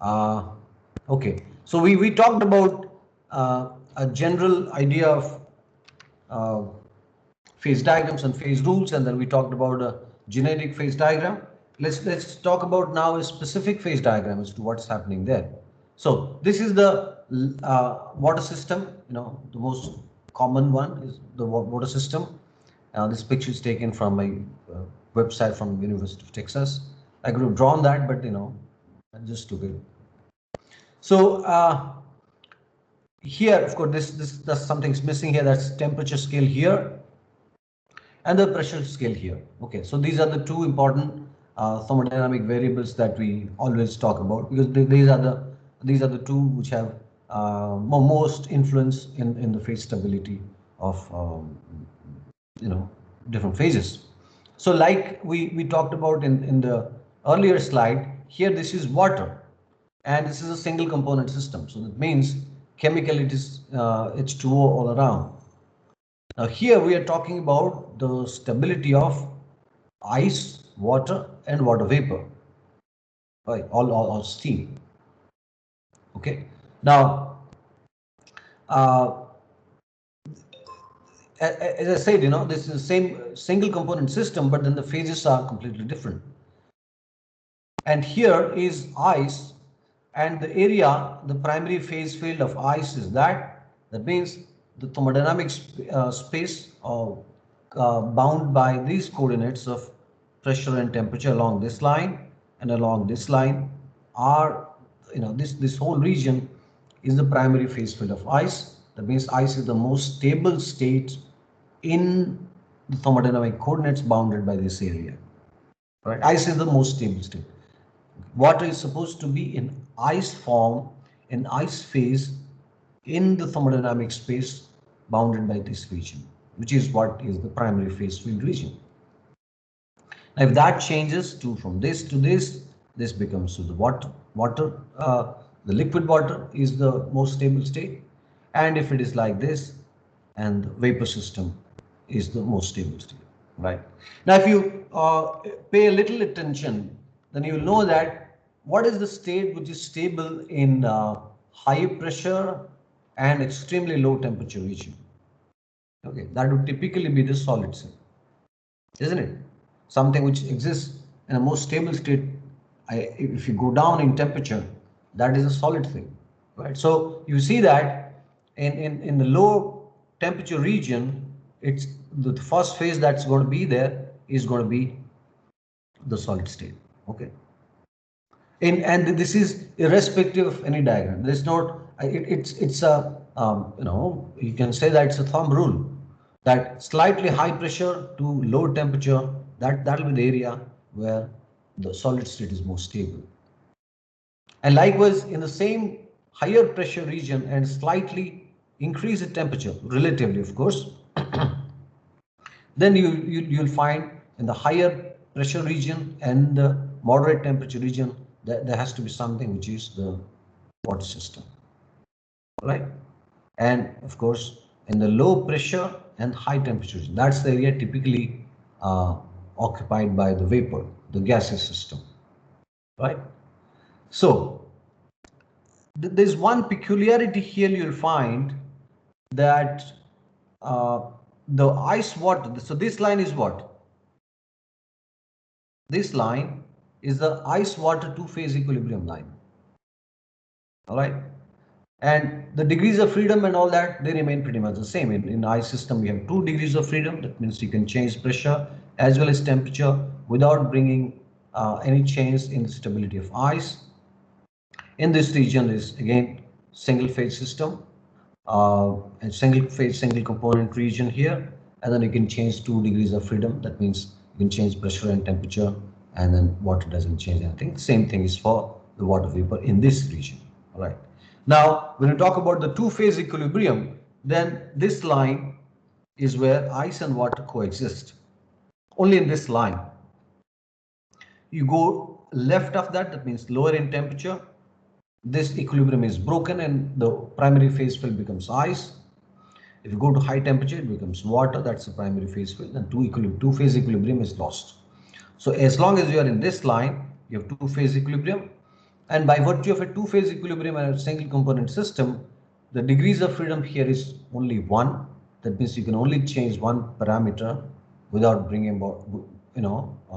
Uh, okay, so we talked about a general idea of uh, phase diagrams and phase rules, and then we talked about a generic phase diagram. Let's talk about now a specific phase diagram as to what's happening there. So this is the water system. You know, the most common one is the water system. This picture is taken from my website from University of Texas. I could have drawn that, but you know, I just took it. So here, of course, this something's missing here. That's temperature scale here, and the pressure scale here. Okay, so these are the two important thermodynamic variables that we always talk about, because these are the two which have most influence in the phase stability of you know, different phases. So like we talked about in the earlier slide, here this is water, and this is a single component system. So that means chemical it is H2O all around. Now here we are talking about the stability of ice, water and water vapor, right? All steam. Okay. Now, uh, as I said, you know, this is the same single component system, but then the phases are completely different. And here is ice, and the area, the primary phase field of ice is that. That means the thermodynamic space bound by these coordinates of pressure and temperature along this line and along this line are, you know, this whole region is the primary phase field of ice. That means ice is the most stable state in the thermodynamic coordinates bounded by this area. Right? Ice is the most stable state. Water is supposed to be in ice form, in ice phase, in the thermodynamic space bounded by this region, which is what is the primary phase field region. Now, if that changes from this to this becomes to the water. The liquid water is the most stable state, and if it is like this, and the vapor system is the most stable state, right? Now, if you pay a little attention, then you will know that what is the state which is stable in high pressure and extremely low temperature region. Okay, that would typically be the solid state, isn't it? Something which exists in a more stable state. If you go down in temperature, that is a solid thing, right? So you see that in the low temperature region, it's the first phase that's going to be there is going to be the solid state. Okay. And this is irrespective of any diagram. There's not. It's a you know, you can say that it's a thumb rule that slightly high pressure to low temperature, that'll be the area where the solid state is more stable. And likewise, in the same higher pressure region and slightly increased temperature, relatively of course, then you'll find in the higher pressure region and the moderate temperature region that there has to be something which is the water system, right? And of course, in the low pressure and high temperature region, that's the area typically occupied by the vapor, the gaseous system, right? So there's one peculiarity here you'll find that the ice water, so this line is what? This line is the ice water two-phase equilibrium line. All right. And the degrees of freedom and all that, they remain pretty much the same. In ice system, we have 2 degrees of freedom. That means you can change pressure as well as temperature without bringing any change in the stability of ice. In this region is again single phase system and single phase, single component region here. And then you can change 2 degrees of freedom. That means you can change pressure and temperature, and then water doesn't change anything. Same thing is for the water vapor in this region. All right. Now, when we talk about the two-phase equilibrium, then this line is where ice and water coexist. Only in this line. You go left of that, that means lower in temperature, this equilibrium is broken and the primary phase field becomes ice. If you go to high temperature, it becomes water, that's the primary phase field, and two-phase equilibrium is lost. So as long as you are in this line, you have two-phase equilibrium. And by virtue of a two-phase equilibrium and a single component system, the degrees of freedom here is only one. That means you can only change one parameter without bringing about,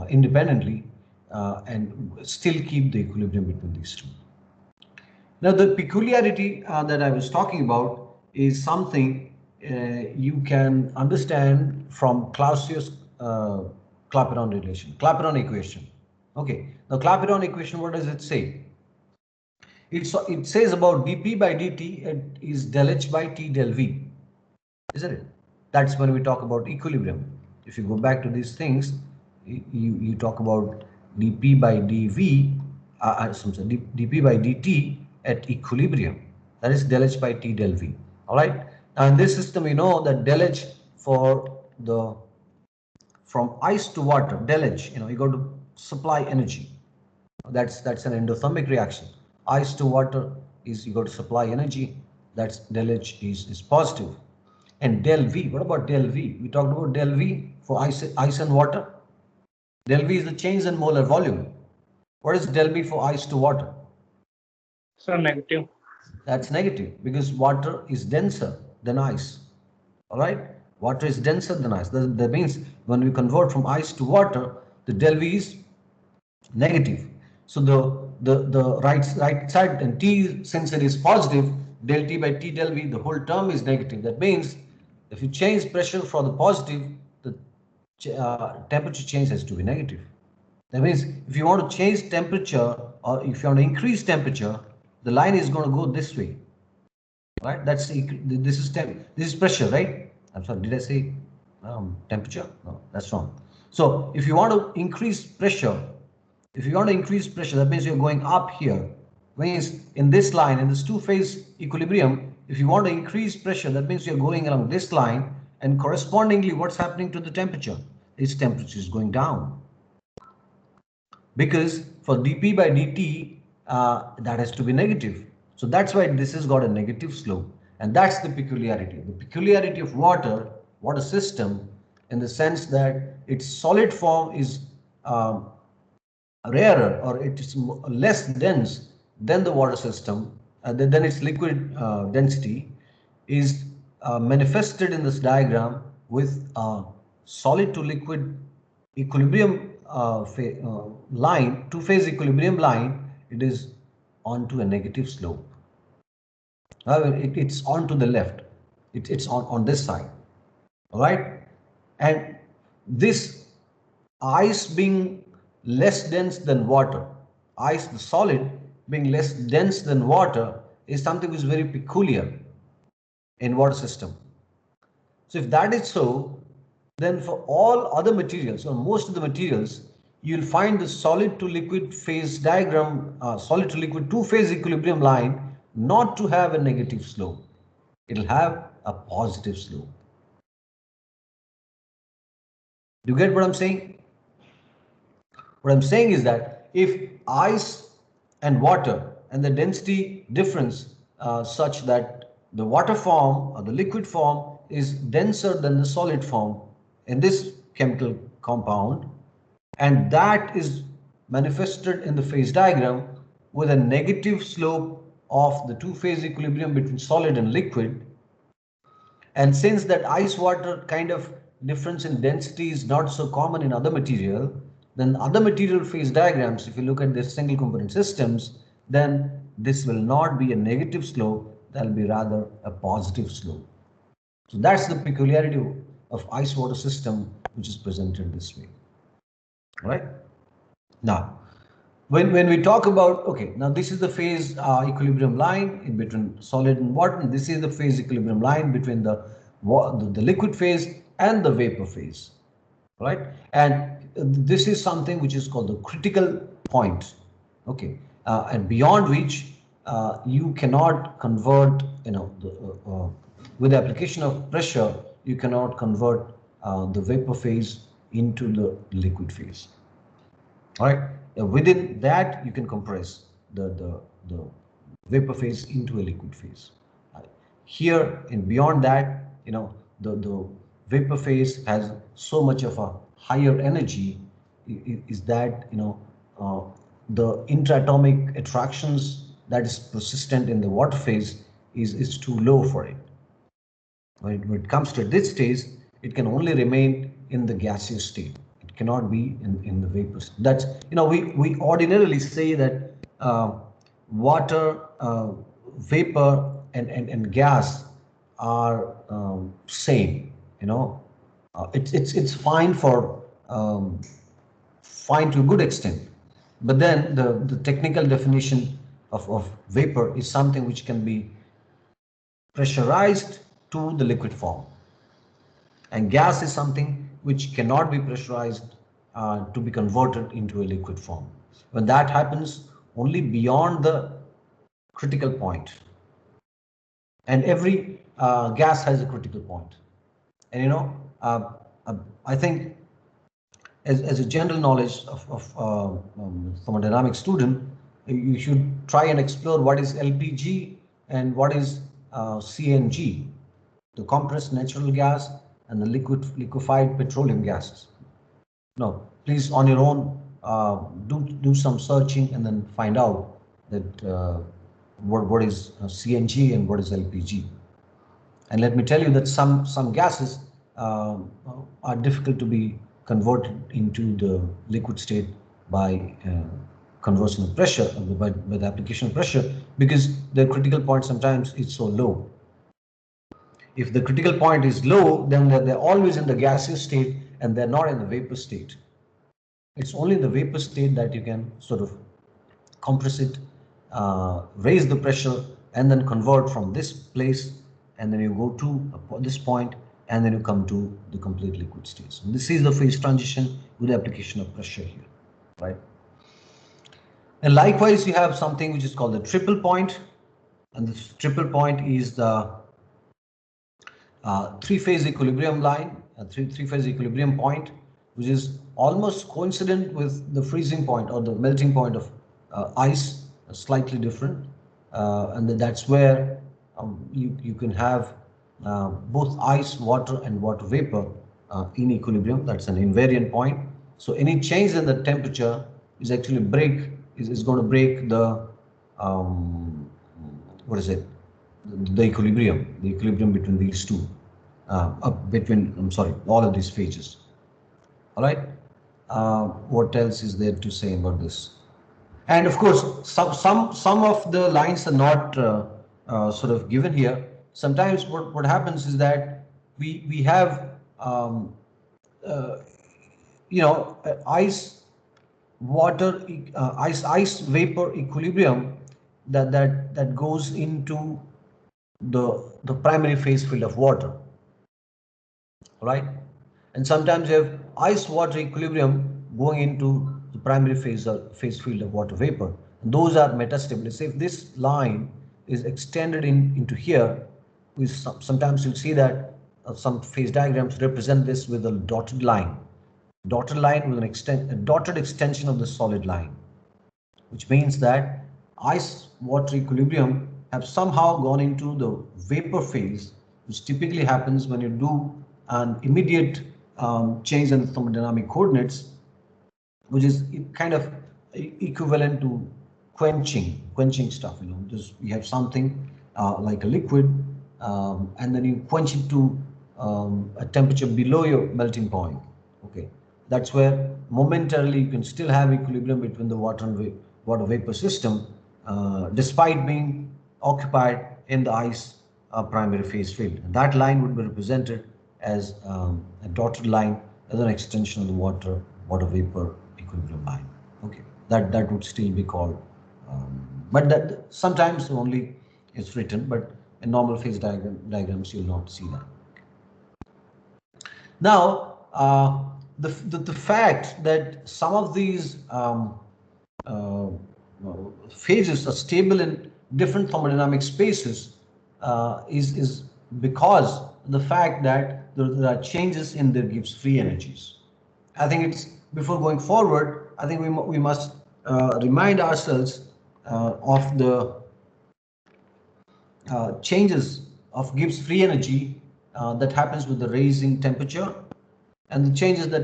independently, and still keep the equilibrium between these two. Now, the peculiarity that I was talking about is something you can understand from Clausius Clapeyron relation, Clapeyron equation. Okay, now Clapeyron equation, what does it say? It says about dp by dt is del h by t del v, isn't it? That's when we talk about equilibrium. If you go back to these things, you talk about dp by dv, dp by dt at equilibrium. That is del h by t del v. All right. Now in this system, we know that del h for the from ice to water, del h, you got to supply energy. That's an endothermic reaction. Ice to water is you got to supply energy. That's del H is positive. And del V, what about del V? We talked about del V for ice and water. Del V is the change in molar volume. What is del V for ice to water? So negative. That's negative because water is denser than ice. All right, water is denser than ice. That means when we convert from ice to water, the del V is negative. So the right side, and t, since it is positive, del t by t del v, the whole term is negative. That means if you change pressure for the positive, the temperature change has to be negative. That means if you want to change temperature or if you want to increase temperature, the line is going to go this way, right? This is pressure, right? I'm sorry, did I say temperature? No, that's wrong. So if you want to increase pressure, that means you're going up here. Means in this line, in this two-phase equilibrium, if you want to increase pressure, that means you're going along this line, and correspondingly, what's happening to the temperature? Its temperature is going down. Because for dp by dt, that has to be negative. So that's why this has got a negative slope. And that's the peculiarity. The peculiarity of water system, in the sense that its solid form is rarer, or it is less dense than the water system, then its liquid density is manifested in this diagram with a solid to liquid equilibrium line, two-phase equilibrium line. It is onto a negative slope. However, it's on to the left. It's on this side. All right. And this ice being less dense than water, ice, the solid, being less dense than water, is something which is very peculiar in water system. So if that is so, then for all other materials, or most of the materials, you'll find the solid to liquid phase diagram, solid to liquid two-phase equilibrium line, not to have a negative slope. It'll have a positive slope. Do you get what I'm saying? What I'm saying is that if ice and water and the density difference such that the water form or the liquid form is denser than the solid form in this chemical compound, and that is manifested in the phase diagram with a negative slope of the two-phase equilibrium between solid and liquid, and since that ice water kind of difference in density is not so common in other material, then other material phase diagrams, if you look at their single component systems, then this will not be a negative slope, that will be rather a positive slope. So that's the peculiarity of ice water system, which is presented this way. All right. Now, when we talk about, okay, now this is the phase equilibrium line in between solid and water, and this is the phase equilibrium line between the liquid phase and the vapor phase, right? And this is something which is called the critical point, okay, and beyond which you cannot convert, with the application of pressure, you cannot convert the vapor phase into the liquid phase. All right. Within that, you can compress the vapor phase into a liquid phase. Here and beyond that, the vapor phase has so much of a higher energy, is that the interatomic attractions that is persistent in the water phase is too low for it. When it comes to this stage, it can only remain in the gaseous state. It cannot be in the vapor state. That's, we ordinarily say that water, vapor, and gas are same. It's fine for fine to a good extent, but then the technical definition of vapor is something which can be pressurized to the liquid form, and gas is something which cannot be pressurized to be converted into a liquid form. When that happens, only beyond the critical point, and every gas has a critical point. And I think as a general knowledge from a dynamic student, you should try and explore what is LPG and what is CNG, the compressed natural gas and the liquefied petroleum gases. No, please on your own do some searching and then find out that what is CNG and what is LPG. And let me tell you that some gases are difficult to be converted into the liquid state by conversion of pressure, by the application of pressure, because the critical point sometimes is so low. If the critical point is low, then they're always in the gaseous state and they're not in the vapor state. It's only in the vapor state that you can sort of compress it, raise the pressure, and then convert from this place, and then you go to this point, and then you come to the complete liquid state. So this is the phase transition with the application of pressure here, right? And likewise, you have something which is called the triple point, and this triple point is the three-phase equilibrium line, a three-phase equilibrium point, which is almost coincident with the freezing point or the melting point of ice, slightly different, and that's where you can have both ice, water, and water vapor in equilibrium. That's an invariant point. So any change in the temperature is actually is going to break the what is it? The equilibrium between these two, all of these phases. All right. What else is there to say about this? And of course, some of the lines are not sort of given here. Sometimes what happens is that we have ice water ice vapor equilibrium that goes into the primary phase field of water, right? And sometimes you have ice water equilibrium going into the primary phase field of water vapor, and those are metastable. So if this line is extended into here, sometimes you'll see that some phase diagrams represent this with a dotted line with a dotted extension of the solid line, which means that ice water equilibrium have somehow gone into the vapor phase, which typically happens when you do an immediate change in the thermodynamic coordinates, which is kind of equivalent to quenching stuff. Just you have something like a liquid, and then you quench it to a temperature below your melting point. Okay, that's where momentarily you can still have equilibrium between the water and water vapor system, despite being occupied in the ice primary phase field. And that line would be represented as a dotted line as an extension of the water vapor equilibrium line. Okay, that would still be called, but that sometimes only is written, but in normal phase diagrams you'll not see that. Now, the fact that some of these phases are stable in different thermodynamic spaces is because the fact that there are changes in their Gibbs free energies. I think it's, before going forward, I think we must remind ourselves of the changes of Gibbs free energy that happens with the raising temperature, and the changes that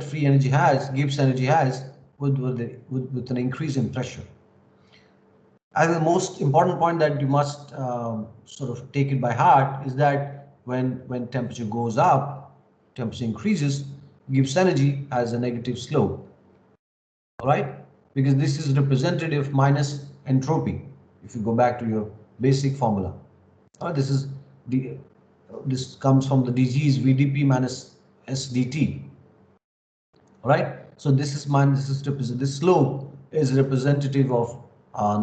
Gibbs energy has with an increase in pressure. I think the most important point that you must sort of take it by heart is that when temperature goes up, temperature increases, Gibbs energy has a negative slope. All right, because this is representative minus entropy. If you go back to your basic formula, this is the this comes from the dg is vdp minus sdt. All right, so this is minus this slope is representative of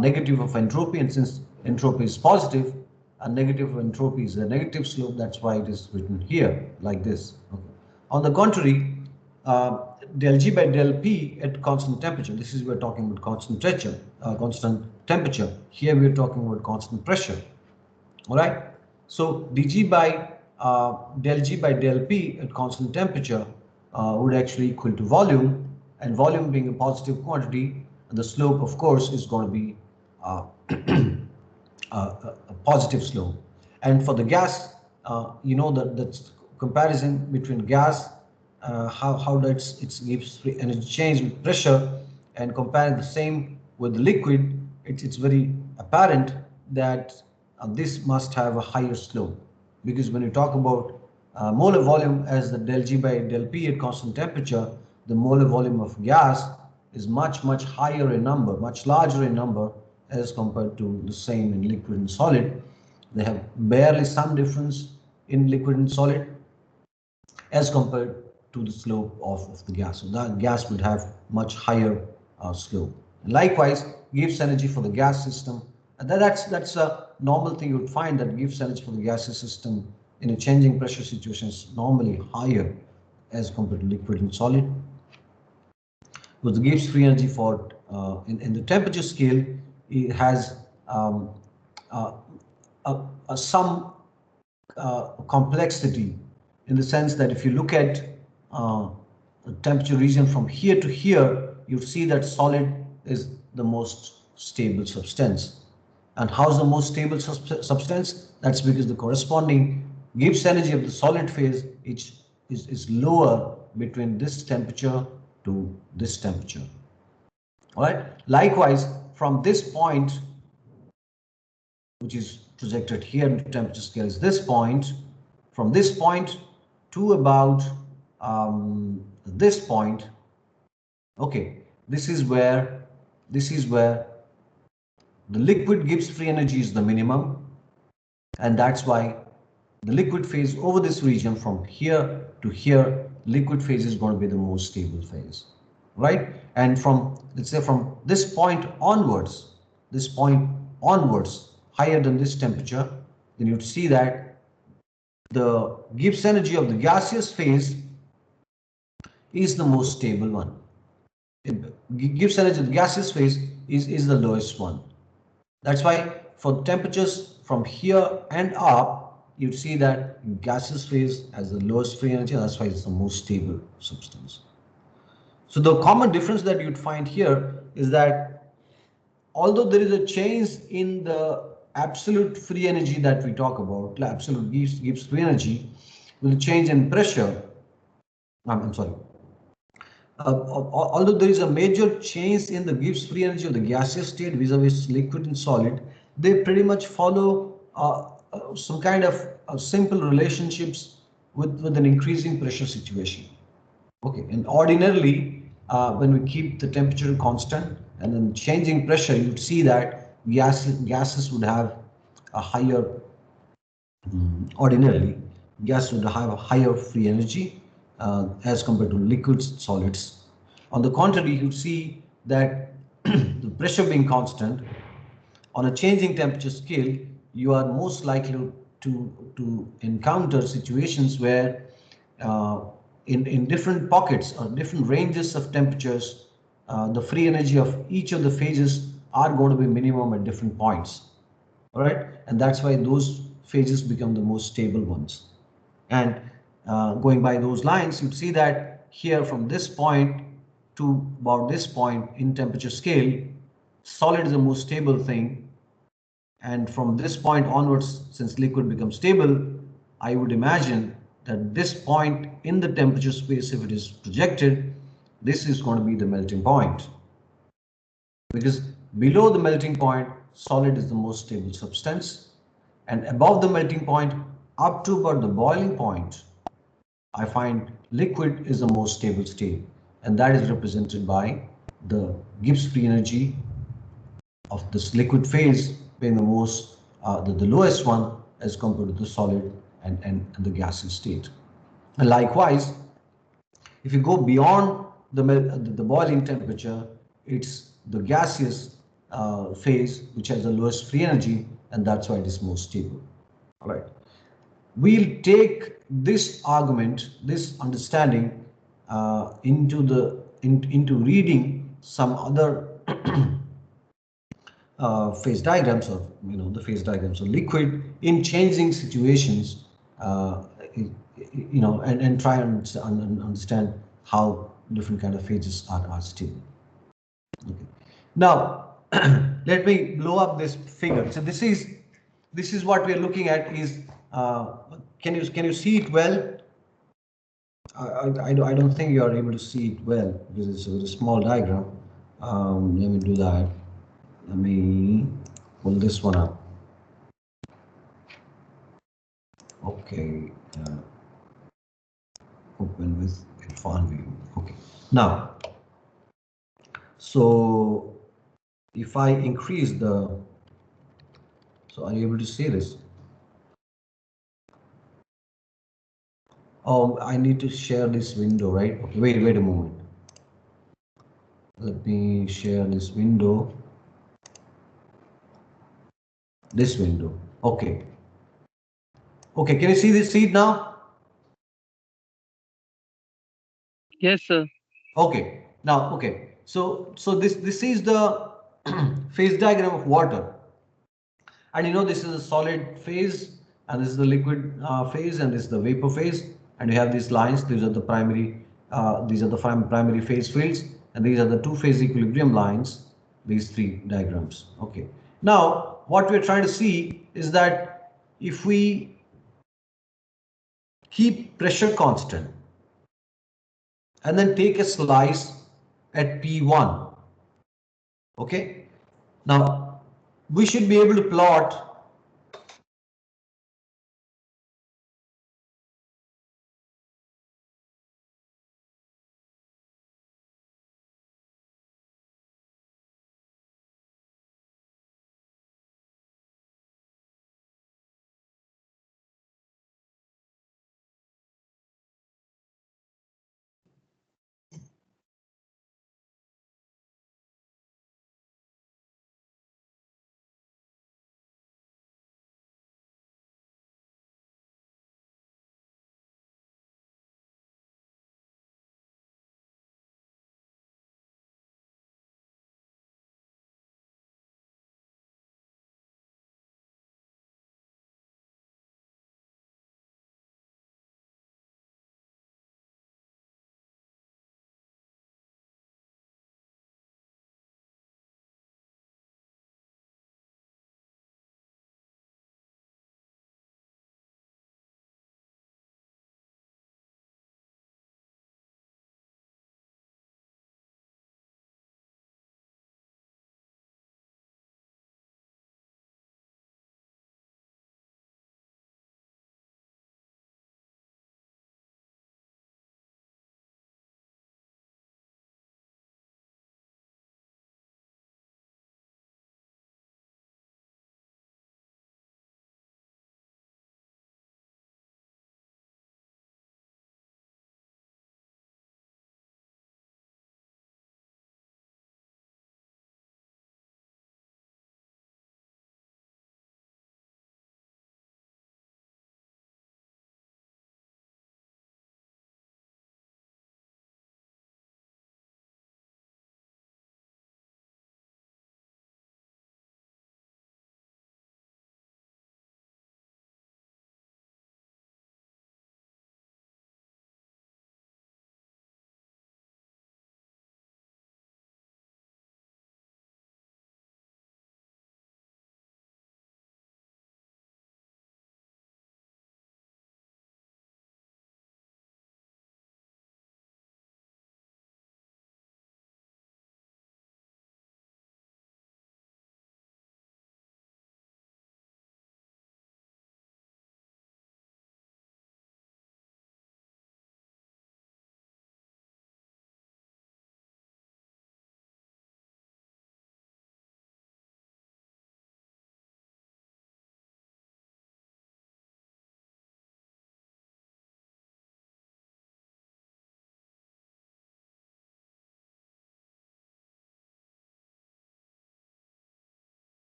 negative of entropy, and since entropy is positive, a negative of entropy is a negative slope. That's why it is written here like this. Okay. On the contrary, del G by del P at constant temperature. This is we're talking about constant temperature. Here we're talking about constant pressure. All right. So dg by del G by del P at constant temperature would actually equal to volume, and volume being a positive quantity, the slope, of course, is going to be a positive slope. And for the gas, you know that that's comparison between gas, how that's it gives free energy change with pressure, and comparing the same with the liquid, it's very apparent that this must have a higher slope, because when you talk about molar volume as the del G by del P at constant temperature, the molar volume of gas is much higher in number, much larger in number as compared to the same in liquid and solid. They have barely some difference in liquid and solid as compared to the slope of the gas. So that gas would have much higher slope. Likewise, Gibbs energy for the gas system, and that's a normal thing you would find, that Gibbs energy for the gaseous system in a changing pressure situation is normally higher as compared to liquid and solid. But the Gibbs free energy for in the temperature scale, it has some complexity, in the sense that if you look at the temperature region from here to here, you see that solid is the most stable substance. And how's the most stable substance? That's because the corresponding Gibbs energy of the solid phase is lower between this temperature to this temperature. All right. Likewise, from this point, which is projected here in temperature scale, is this point. From this point to about this point, okay, this is where the liquid Gibbs free energy is the minimum, and that's why the liquid phase over this region from here to here, liquid phase is going to be the most stable phase, right? And from, let's say, from this point onwards, higher than this temperature, then you'd see that the Gibbs energy of the gaseous phase is the most stable one. Gibbs energy of the gaseous phase is the lowest one. That's why for temperatures from here and up, you'd see that gaseous phase has the lowest free energy. That's why it's the most stable substance. So the common difference that you'd find here is that although there is a change in the absolute free energy that we talk about, absolute Gibbs free energy, with a change in pressure, I'm sorry. Although there is a major change in the Gibbs free energy of the gaseous state vis-a-vis liquid and solid, they pretty much follow some kind of simple relationships with an increasing pressure situation. Okay, and ordinarily, when we keep the temperature constant and then changing pressure, you'd see that gases would have a higher, ordinarily, gas would have a higher free energy as compared to liquids, solids. On the contrary, you see that the pressure being constant, on a changing temperature scale, you are most likely to encounter situations where in different pockets or different ranges of temperatures, the free energy of each of the phases are going to be minimum at different points. All right, and that's why those phases become the most stable ones. And going by those lines, you'd see that here from this point to about this point in temperature scale, solid is the most stable thing. And from this point onwards, since liquid becomes stable, I would imagine that this point in the temperature space, if it is projected, this is going to be the melting point. Because below the melting point, solid is the most stable substance, and above the melting point up to about the boiling point, I find liquid is the most stable state, and that is represented by the Gibbs free energy of this liquid phase being the most, the lowest one as compared to the solid and the gaseous state. And likewise, if you go beyond the boiling temperature, it's the gaseous phase which has the lowest free energy, and that's why it is most stable. All right. We'll take this argument, this understanding, into reading some other phase diagrams, or the phase diagrams of liquid in changing situations, and try and understand how different kind of phases are stable. Okay. Now, let me blow up this figure. So this is what we are looking at. Is can you see it well? I don't think you are able to see it well because it's a very small diagram. Let me do that. Let me pull this one up. Okay. Open with advanced view. Okay. Now, so if I increase so are you able to see this? Oh, I need to share this window, right? Okay, wait a moment. Let me share this window. This window. Okay. Okay, can you see this seed now? Yes, sir. Okay. Now, okay. So this is the phase diagram of water. And this is a solid phase, and this is the liquid phase, and this is the vapor phase, and we have these lines. These are the primary phase fields, and these are the two phase equilibrium lines. These three diagrams. Okay. Now, what we're trying to see is that if we keep pressure constant and then take a slice at P1, okay. Now, we should be able to plot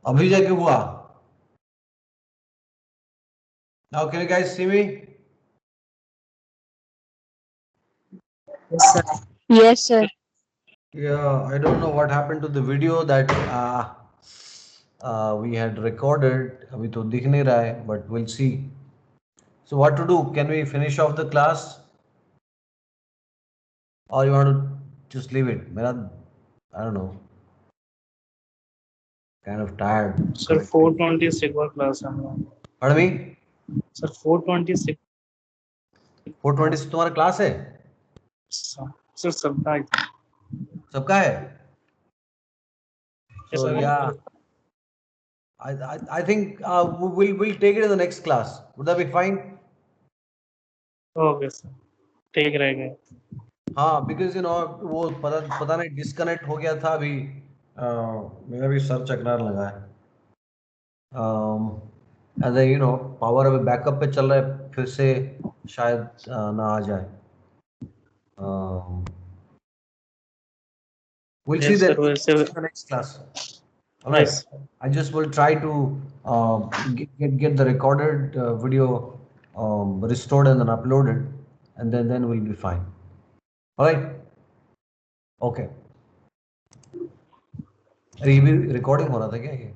अभी जाके हुआ. Now can you guys see me? Yes, sir. Yes, sir. Yeah, I don't know what happened to the video that we had recorded. अभी तो दिख नहीं रहा है, but we'll see. So what to do? Can we finish off the class, or you want to just leave it? मेरा, I don't know, kind of tired. Sir, 426 का class है हमारा. Pardon me? Sir, 426. 420 से तुम्हारा class है? Sir, सबका है. सबका है? Yes, So sir. yeah, I think we'll take it in the next class. Would that be fine? Okay, sir. ठीक रहेगा. हाँ, because you know वो पता नहीं डिस्कनेक्ट हो गया था अभी. मेरा भी सर चकराने लगा है. एंड यू नो पावर अभी बैकअप पे चल रहा है, फिर से शायद ना आ जाए. We'll see Yes, sir. that in the next class. All right. Yes. I just will try to get the recorded video restored and then uploaded, and then we'll be fine. All right. Okay. अरे ये भी recording हो रहा था क्या ये?